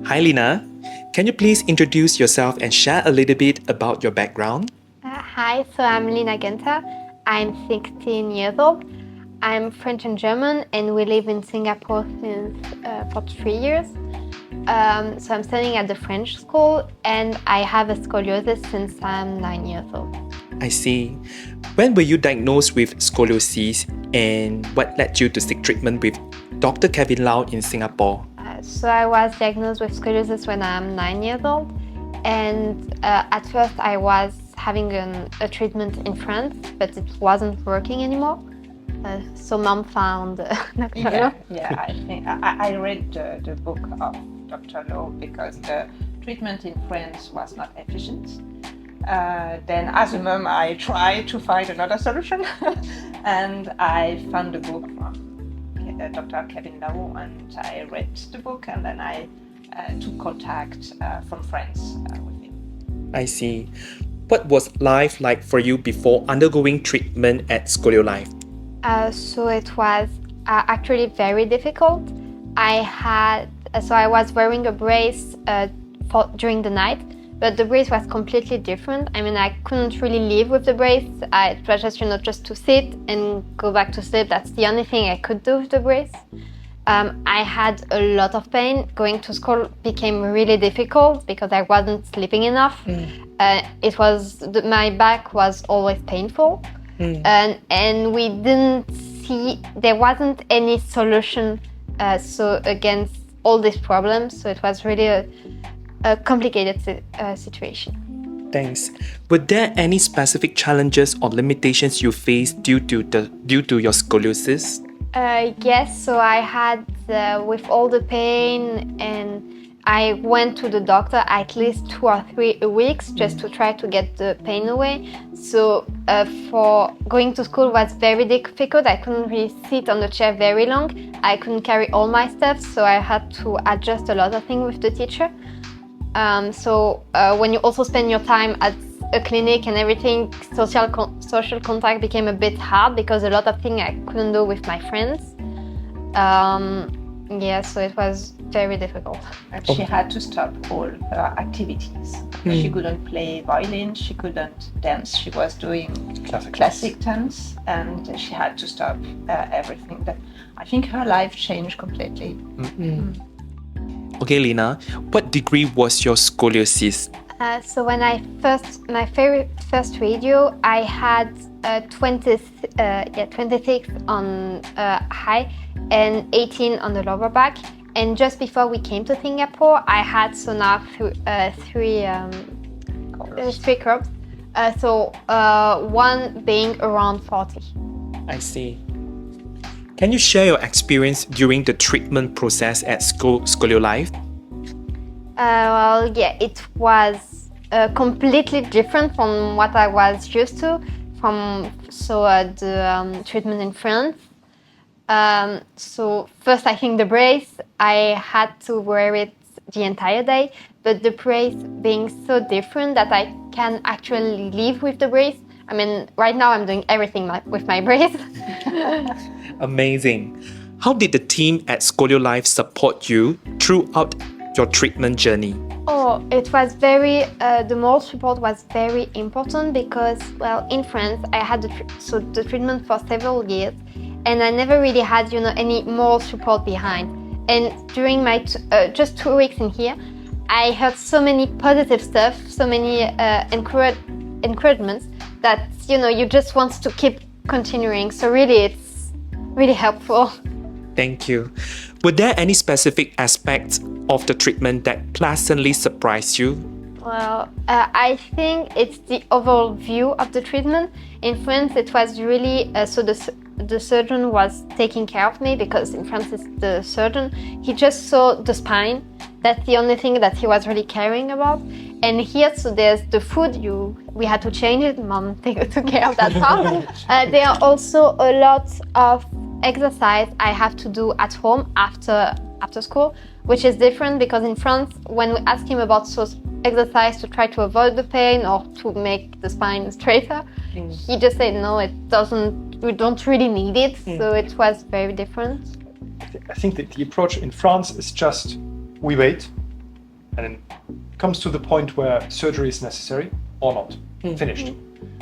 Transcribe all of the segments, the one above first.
Hi Lena, can you please introduce yourself and share a little bit about your background? Hi, so I'm Lena. I'm 16 years old. I'm French and German, and we live in Singapore since for 3 years. So I'm studying at the French school, and I have a scoliosis since I'm 9 years old. I see. When were you diagnosed with scoliosis and what led you to seek treatment with Dr. Kevin Lau in Singapore? So I was diagnosed with scoliosis when I'm 9 years old, and at first I was having a treatment in France, but it wasn't working anymore. So mom found Dr. Yeah, I think I read the book of Dr. Lowe because the treatment in France was not efficient. Then as a mom, I tried to find another solution and I found the book from Dr. Kevin Lau, and I read the book, and then I took contact from France with him. I see. What was life like for you before undergoing treatment at ScolioLife? So it was actually very difficult. I was wearing a brace during the night, but the brace was completely different. I mean, I couldn't really live with the brace. It was just to sit and go back to sleep. That's the only thing I could do with the brace. I had a lot of pain. Going to school became really difficult because I wasn't sleeping enough. My back was always painful. And we didn't see, there wasn't any solution against all these problems. So it was really a complicated situation. Thanks. Were there any specific challenges or limitations you faced due to your scoliosis? Yes, so I had, with all the pain, and I went to the doctor at least 2 or 3 weeks just to try to get the pain away. So for going to school was very difficult. I couldn't really sit on the chair very long. I couldn't carry all my stuff, so I had to adjust a lot of things with the teacher. When you also spend your time at a clinic and everything, social contact became a bit hard because a lot of things I couldn't do with my friends. So it was very difficult. And she had to stop all her activities. She couldn't play violin, she couldn't dance, she was doing classic dance, and she had to stop everything. I think her life changed completely. Okay, Lena, what degree was your scoliosis? So when my very first video, I had 26 on high and 18 on the lower back. And just before we came to Singapore, I had three curves. One being around 40. I see. Can you share your experience during the treatment process at ScolioLife? It was completely different from what I was used to the treatment in France. First, I think the brace, I had to wear it the entire day, but the brace being so different that I can actually live with the brace. I mean, right now I'm doing everything with my brace. Amazing. How did the team at ScolioLife support you throughout your treatment journey? Oh, it was the moral support was very important because, in France, I had the treatment for several years, and I never really had, any moral support behind. And during my just 2 weeks in here, I heard so many positive stuff, so many encouragements that, you just want to keep continuing. So really, it's really helpful. Thank you. Were there any specific aspects of the treatment that pleasantly surprised you? I think it's the overall view of the treatment. In France, it was really, the surgeon was taking care of me because in France it's the surgeon. He just saw the spine. That's the only thing that he was really caring about. And here, so there's the food, we had to change it. Mom took care of that part. There are also a lot of exercise I have to do at home after school, which is different because in France, when we ask him about exercise to try to avoid the pain or to make the spine straighter, he just said no, we don't really need it. So it was very different. I think that the approach in France is just we wait and then it comes to the point where surgery is necessary or not, finished.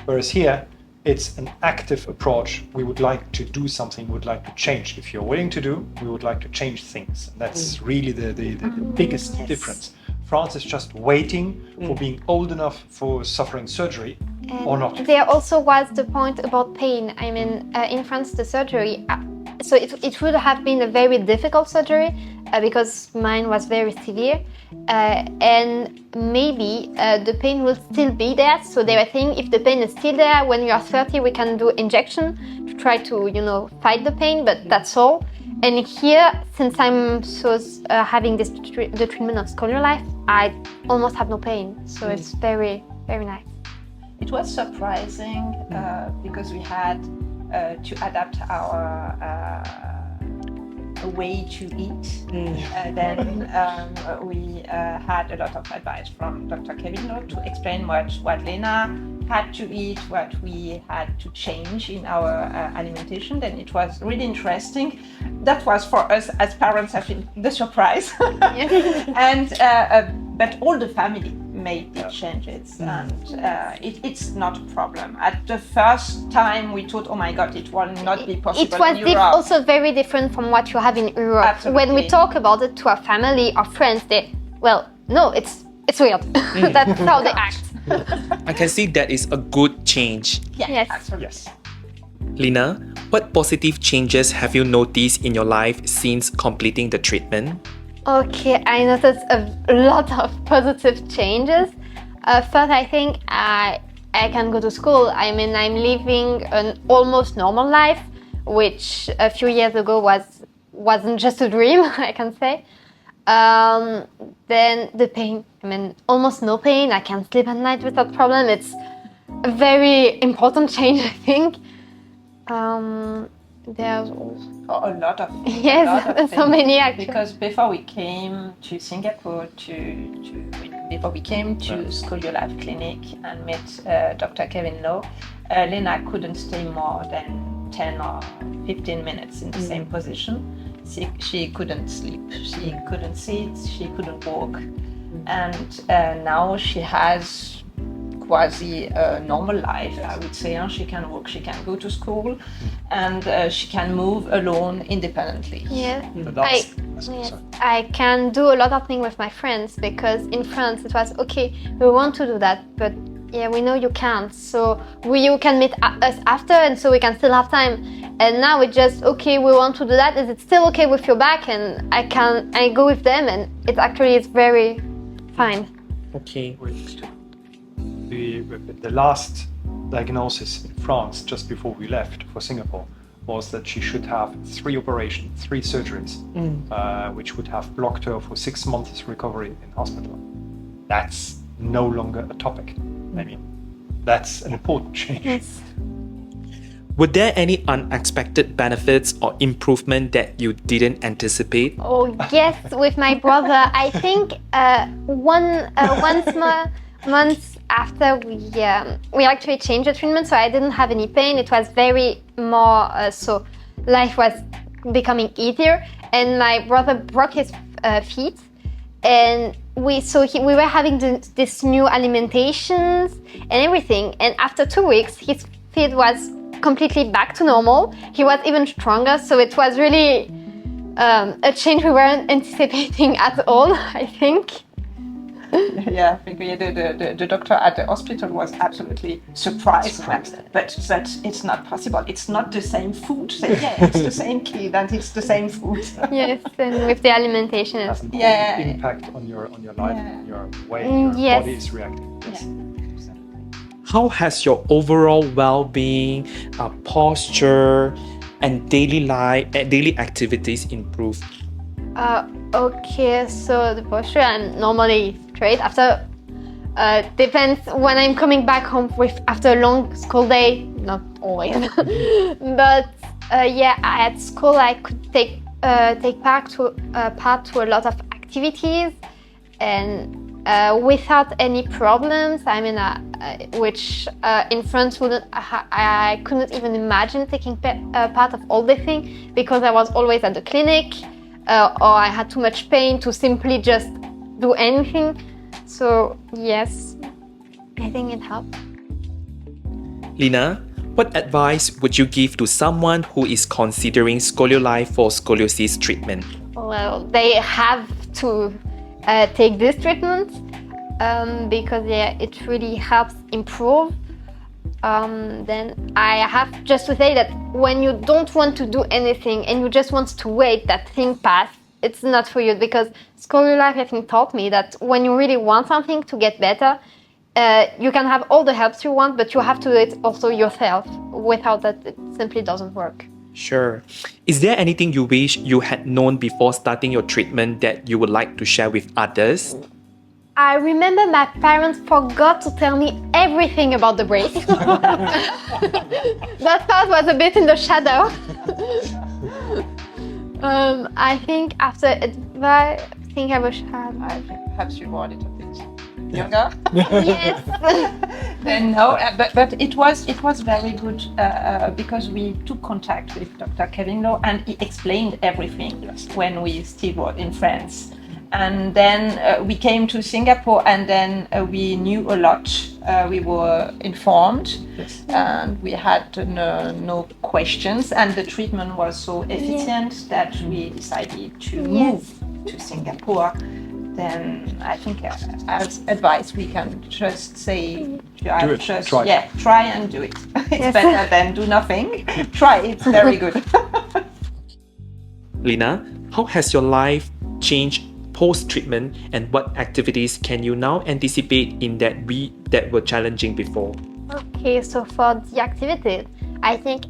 Whereas here, it's an active approach. We would like to do something, we would like to change. If you're willing to do, we would like to change things. And that's really the biggest difference. France is just waiting for being old enough for suffering surgery or not. There also was the point about pain. I mean, in France, the surgery, so it would have been a very difficult surgery because mine was very severe. And maybe the pain will still be there. So they were saying if the pain is still there, when you are 30, we can do injection to try to, fight the pain, but that's all. And here, since I'm having the treatment of ScolioLife, I almost have no pain. So it's very, very nice. It was surprising because we had to adapt our way to eat. Then we had a lot of advice from Dr. Kevin Lowe to explain what Lena had to eat, what we had to change in our alimentation. Then it was really interesting. That was for us as parents, I think, the surprise. And but all the family made the changes, and it's not a problem. At the first time, we thought, oh my God, it will not be possible. It was in Europe. Also very different from what you have in Europe. Absolutely. When we talk about it to our family or friends, no, it's weird. That's how they act. I can see that is a good change. Yes. Absolutely. Yes. Lena, what positive changes have you noticed in your life since completing the treatment? Okay, I noticed a lot of positive changes. First, I think I can go to school. I mean, I'm living an almost normal life, which a few years ago wasn't just a dream, I can say. Then the pain, I mean, almost no pain. I can sleep at night without problem. It's a very important change, I think. There's A lot of yes, so many actually. Because before we came to Singapore, before we came to ScolioLife Clinic and met Dr. Kevin Lowe, Lena couldn't stay more than 10 or 15 minutes in the same position. She couldn't sleep, she couldn't sit, she couldn't walk. And now she has quasi normal life, I would say. She can walk, she can go to school, and she can move alone independently. Yeah. Sorry. I can do a lot of things with my friends, because in France it was okay, we want to do that, but yeah, we know you can't, so you can meet us after, and so we can still have time. And now it's just okay, we want to do that, is it still okay with your back? And I go with them, and it's very fine. Okay. The last diagnosis in France just before we left for Singapore was that she should have 3 operations, 3 surgeries, which would have blocked her for 6 months recovery in hospital. That's no longer a topic. I mean, that's an important change. Yes. Were there any unexpected benefits or improvement that you didn't anticipate? Oh yes, with my brother. I think once more months after we actually changed the treatment, so I didn't have any pain. It was very more so life was becoming easier, and my brother broke his feet, and we were having this new alimentations and everything, and after 2 weeks his feet was completely back to normal. He was even stronger, so it was really a change we weren't anticipating at all, I think. Yeah, I think the doctor at the hospital was absolutely surprised. But it's not possible. It's not the same food. So, yeah, it's the same kid and it's the same food. Yes, and with the alimentation. It has an impact on your life, and your way your body is reacting. Yes. How has your overall well-being, posture, and daily activities improved? Okay, so the posture, I'm normally straight. After depends when I'm coming back home after a long school day, not always. But at school I could take part to a lot of activities, and without any problems. I mean, which in France I couldn't even imagine taking part of all the things, because I was always at the clinic, or I had too much pain to simply just do anything. So yes, I think it helped. Lena, what advice would you give to someone who is considering ScolioLife for scoliosis treatment? Well, they have to take this treatment because it really helps improve. Then I have just to say that when you don't want to do anything and you just want to wait that thing pass, it's not for you, because ScolioLife I think taught me that when you really want something to get better, you can have all the helps you want, but you have to do it also yourself. Without that, it simply doesn't work. Sure. Is there anything you wish you had known before starting your treatment that you would like to share with others? I remember my parents forgot to tell me everything about the brace. That part was a bit in the shadow. I think after advice, I think I wish I had. Perhaps you were a little bit younger. Yes. Then no, but it was very good because we took contact with Dr. Kevin Lowe and he explained everything when we still were in France. And then we came to Singapore and then we knew a lot. We were informed and we had no questions, and the treatment was so efficient that we decided to move to Singapore. Then I think as advice we can just say, try and do it. It's better than do nothing. Try, it's very good. Lena, how has your life changed post-treatment, and what activities can you now anticipate in that were challenging before? Okay, so for the activities, I think,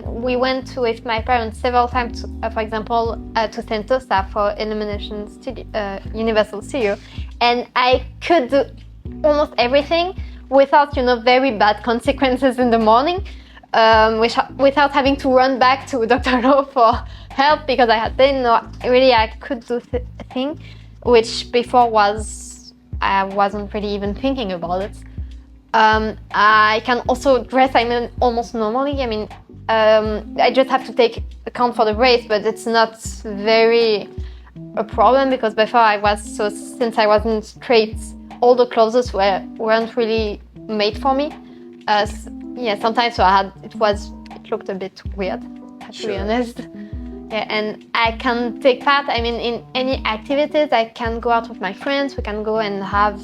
we went with my parents several times, for example, to Sentosa for Illumination Universal Studio, and I could do almost everything without, very bad consequences in the morning, without having to run back to Dr. Lowe for help, because I could do things which before I wasn't really even thinking about it. I can also dress, almost normally. I just have to take account for the brace, but it's not very a problem, because before since I wasn't straight, all the clothes weren't really made for me. Sometimes it looked a bit weird, to be honest. Yeah, and I can take part, in any activities. I can go out with my friends, we can go and have,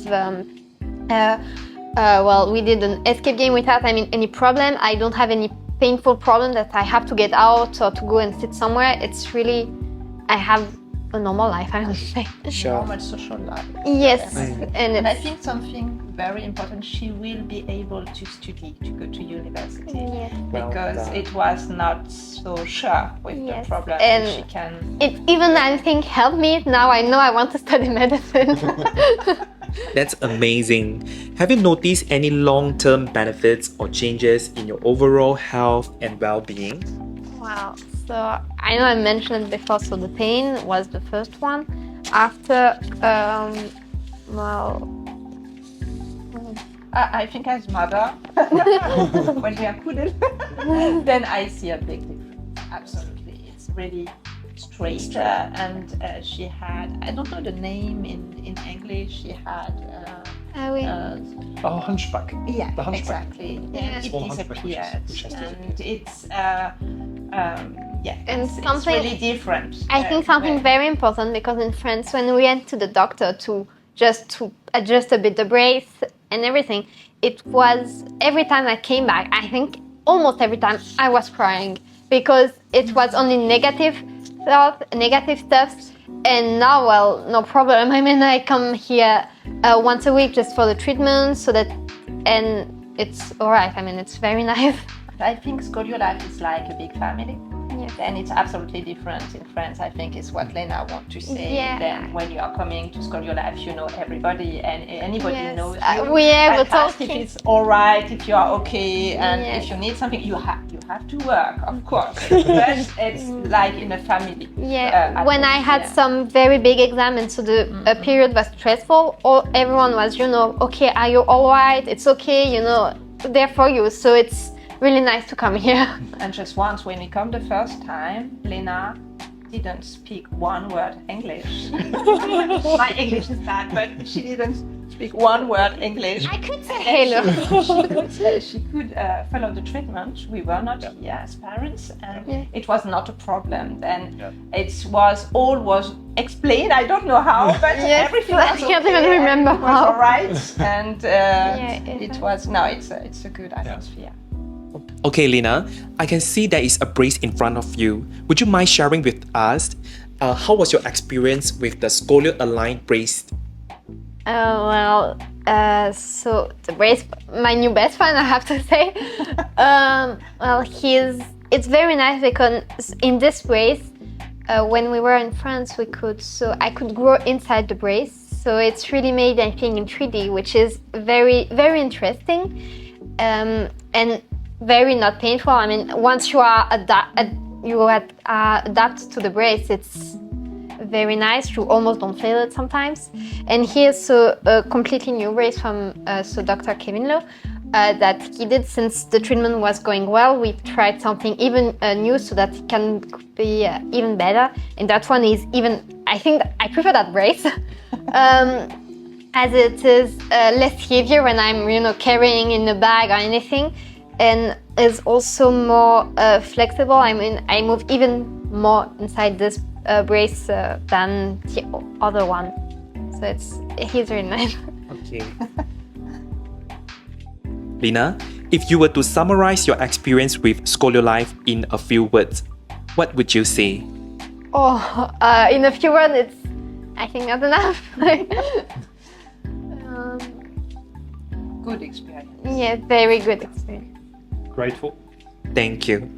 we did an escape game without, any problem. I don't have any painful problem that I have to get out or to go and sit somewhere. It's really, I have a normal life, I would say. Normal social life. Yes. And I think something very important, she will be able to study, to go to university. Yes. Because it was not so sure with the problem. And she can. It even, I think, helped me. Now I know I want to study medicine. That's amazing. Have you noticed any long-term benefits or changes in your overall health and well-being? Wow. So I know I mentioned it before, so the pain was the first one. After, I think as mother, when we are good, then I see a big difference. Absolutely. It's really straight. And she had, I don't know the name in English, she had... hunchback. Yeah, the hunchback. exactly. Yeah. It disappeared. And it's... And it's something really different. I think something very important, because in France, when we went to the doctor to adjust a bit the brace and everything, it was every time I came back, I think almost every time I was crying, because it was only negative stuff. And now, no problem. I come here once a week just for the treatment, and it's all right. It's very nice. I think ScolioLife is like a big family. Yes. And it's absolutely different in France. I think is what Lena wants to say. Yeah. Then when you are coming to ScolioLife, you know everybody and anybody knows you. We and were ask talking. if it's all right, if you are okay, and Yes. if you need something, you have to work, of course. But it's like in a family. Yeah, when I had some very big exam, and so the period was stressful, everyone was, okay, are you all right? It's okay, there for you. So it's really nice to come here. And just once, when we come the first time, Lena didn't speak one word English. My English is bad, but she didn't speak one word English. I could say hello. She could follow the treatment. We were not here as parents, and Yeah. it was not a problem. Then it was all was explained. I don't know how, but Yes, everything I was can't okay, even remember everything was how. all right, and Yeah, it was no. It's a good atmosphere. Okay, Lena, I can see there is a brace in front of you. Would you mind sharing with us how was your experience with the ScolioLife brace? So the brace, my new best friend, I have to say. It's very nice because in this brace, when we were in France, I could grow inside the brace. So it's really made, I think, in 3D, which is very, very interesting, and very not painful. I mean, once you are adapt to the brace, it's very nice. You almost don't feel it sometimes. And here's a completely new brace from Dr. Kevin Lowe that he did since the treatment was going well. We tried something even new so that it can be even better. And that one is I think I prefer that brace. As it is less heavier when I'm carrying in a bag or anything, and is also more flexible. I mean, I move even more inside this brace than the other one. So he's really nice. Okay. Lena, if you were to summarize your experience with ScolioLife in a few words, what would you say? In a few words, I think not enough. Good experience. Yeah, very good experience. Grateful. Thank you.